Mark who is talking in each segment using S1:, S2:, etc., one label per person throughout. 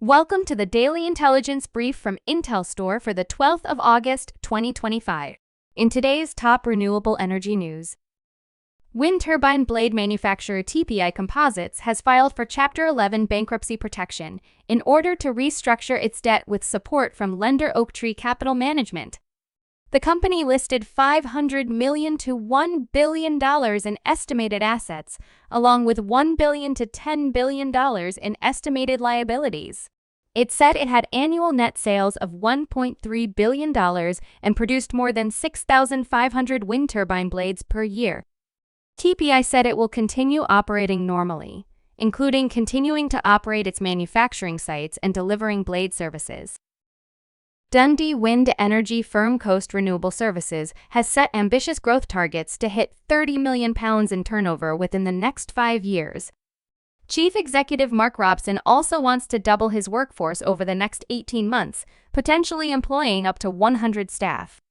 S1: Welcome to the Daily Intelligence Brief from IntelStor for the 12th of August, 2025. In today's top renewable energy news, wind turbine blade manufacturer TPI Composites has filed for Chapter 11 bankruptcy protection in order to restructure its debt with support from lender Oaktree Capital Management. The company listed $500 million to $1 billion in estimated assets, along with $1 billion to $10 billion in estimated liabilities. It said it had annual net sales of $1.3 billion and produced more than 6,500 wind turbine blades per year. TPI said it will continue operating normally, including continuing to operate its manufacturing sites and delivering blade services. Dundee wind energy firm Coast Renewable Services has set ambitious growth targets to hit £30 million in turnover within the next 5 years. Chief Executive Mark Robson also wants to double his workforce over the next 18 months, potentially employing up to 100 staff.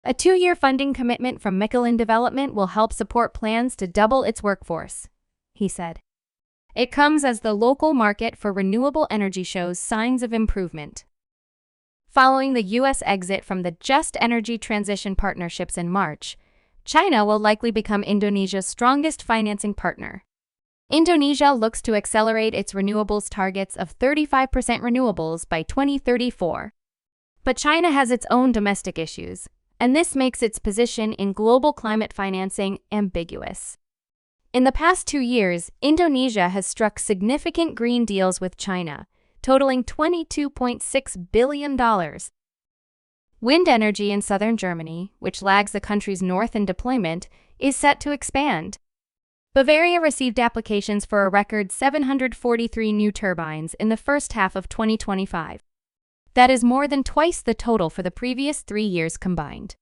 S1: A 2-year funding commitment from Michelin Development will help support plans to double its workforce, he said. It comes as the local market for renewable energy shows signs of improvement. Following the U.S. exit from the Just Energy Transition Partnerships in March, China will likely become Indonesia's strongest financing partner. Indonesia looks to accelerate its renewables targets of 35% renewables by 2034. But China has its own domestic issues, and this makes its position in global climate financing ambiguous. In the past 2 years, Indonesia has struck significant green deals with China, totaling $22.6 billion. Wind energy in southern Germany, which lags the country's north in deployment, is set to expand. Bavaria received applications for a record 743 new turbines in the first half of 2025. That is more than twice the total for the previous 3 years combined.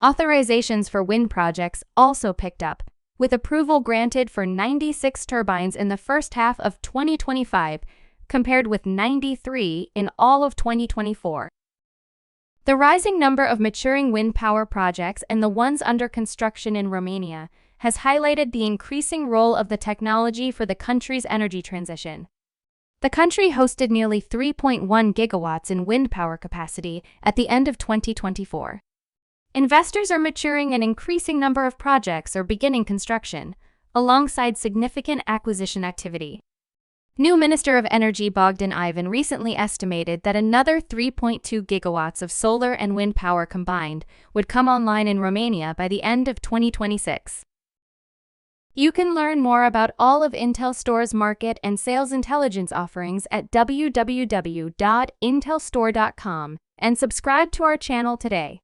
S1: Authorizations for wind projects also picked up, with approval granted for 96 turbines in the first half of 2025, compared with 93 in all of 2024. The rising number of maturing wind power projects and the ones under construction in Romania has highlighted the increasing role of the technology for the country's energy transition. The country hosted nearly 3.1 gigawatts in wind power capacity at the end of 2024. Investors are maturing an increasing number of projects or beginning construction, alongside significant acquisition activity. New Minister of Energy Bogdan Ivan recently estimated that another 3.2 gigawatts of solar and wind power combined would come online in Romania by the end of 2026. You can learn more about all of IntelStor's market and sales intelligence offerings at www.intelstor.com and subscribe to our channel today.